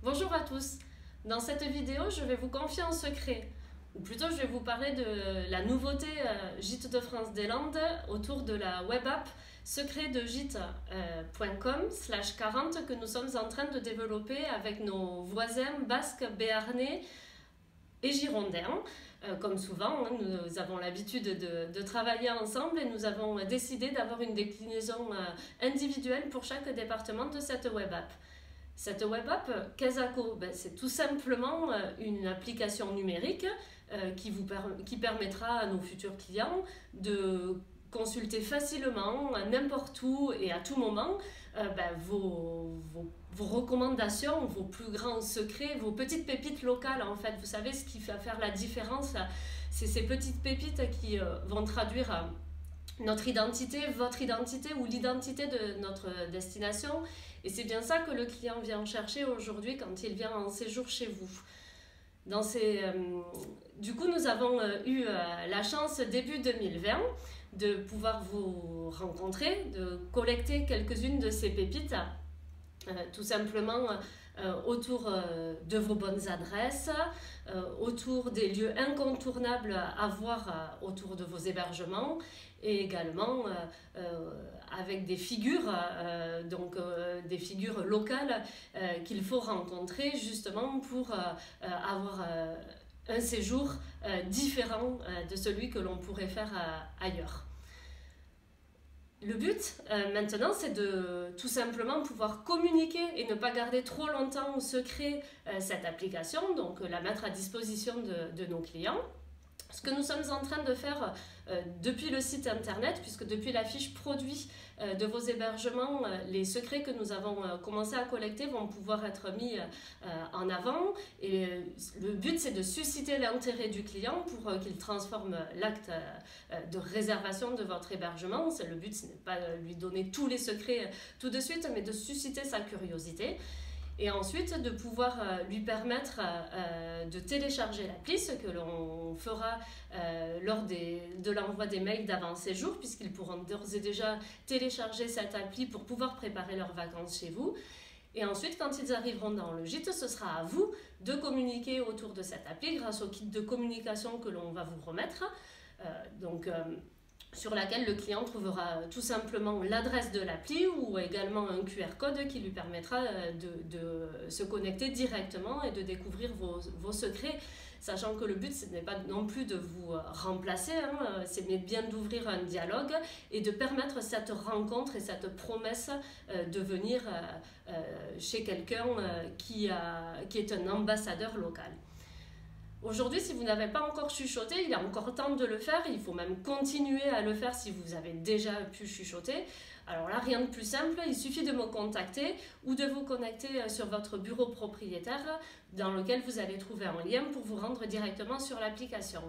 Bonjour à tous. Dans cette vidéo, je vais vous confier un secret, ou plutôt je vais vous parler de la nouveauté Gîtes de France des Landes autour de la web app secretdegîtes.com/40 que nous sommes en train de développer avec nos voisins basques, béarnais et girondins. Comme souvent, nous avons l'habitude de travailler ensemble et nous avons décidé d'avoir une déclinaison individuelle pour chaque département de cette web app. Cette web app, Casako, c'est tout simplement une application numérique qui permettra à nos futurs clients de consulter facilement, n'importe où et à tout moment, vos recommandations, vos plus grands secrets, vos petites pépites locales en fait. Vous savez ce qui va faire la différence, c'est ces petites pépites qui vont traduire notre identité, votre identité ou l'identité de notre destination. Et c'est bien ça que le client vient chercher aujourd'hui quand il vient en séjour chez vous. Du coup, nous avons eu la chance début 2020 de pouvoir vous rencontrer, de collecter quelques-unes de ces pépites, tout simplement autour de vos bonnes adresses, autour des lieux incontournables à voir autour de vos hébergements et également avec des figures, des figures locales qu'il faut rencontrer justement pour avoir un séjour différent de celui que l'on pourrait faire ailleurs. Le but maintenant, c'est de tout simplement pouvoir communiquer et ne pas garder trop longtemps au secret cette application, donc la mettre à disposition de nos clients. Ce que nous sommes en train de faire depuis le site internet, puisque depuis la fiche produit de vos hébergements, les secrets que nous avons commencé à collecter vont pouvoir être mis en avant. Et le but, c'est de susciter l'intérêt du client pour qu'il transforme l'acte de réservation de votre hébergement. Le but, ce n'est pas de lui donner tous les secrets tout de suite, mais de susciter sa curiosité. Et ensuite de pouvoir lui permettre de télécharger l'appli, ce que l'on fera lors de l'envoi des mails d'avant-séjour, puisqu'ils pourront d'ores et déjà télécharger cette appli pour pouvoir préparer leurs vacances chez vous. Et ensuite, quand ils arriveront dans le gîte, ce sera à vous de communiquer autour de cette appli grâce au kit de communication que l'on va vous remettre. Sur laquelle le client trouvera tout simplement l'adresse de l'appli ou également un QR code qui lui permettra de se connecter directement et de découvrir vos secrets, sachant que le but ce n'est pas non plus de vous remplacer, c'est bien d'ouvrir un dialogue et de permettre cette rencontre et cette promesse de venir chez quelqu'un qui est un ambassadeur local. Aujourd'hui, si vous n'avez pas encore chuchoté, il est encore temps de le faire. Il faut même continuer à le faire si vous avez déjà pu chuchoter. Alors là, rien de plus simple, il suffit de me contacter ou de vous connecter sur votre bureau propriétaire dans lequel vous allez trouver un lien pour vous rendre directement sur l'application.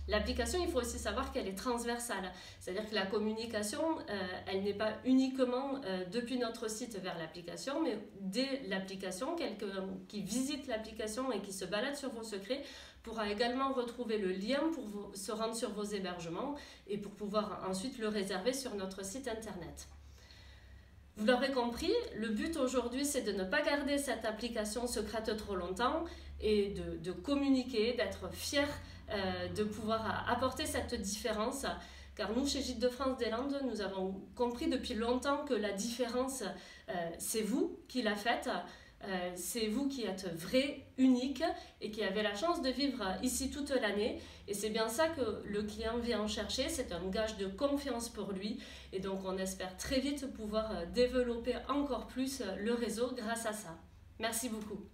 L'application, il faut aussi savoir qu'elle est transversale, c'est-à-dire que la communication, elle n'est pas uniquement depuis notre site vers l'application, mais dès l'application, quelqu'un qui visite l'application et qui se balade sur vos secrets pourra également retrouver le lien pour se rendre sur vos hébergements et pour pouvoir ensuite le réserver sur notre site internet. Vous l'aurez compris, le but aujourd'hui, c'est de ne pas garder cette application secrète trop longtemps et de communiquer, d'être fier de pouvoir apporter cette différence. Car nous, chez Gîtes de France des Landes, nous avons compris depuis longtemps que la différence, c'est vous qui la faites. C'est vous qui êtes vrai, unique et qui avez la chance de vivre ici toute l'année. Et c'est bien ça que le client vient chercher, c'est un gage de confiance pour lui. Et donc on espère très vite pouvoir développer encore plus le réseau grâce à ça. Merci beaucoup.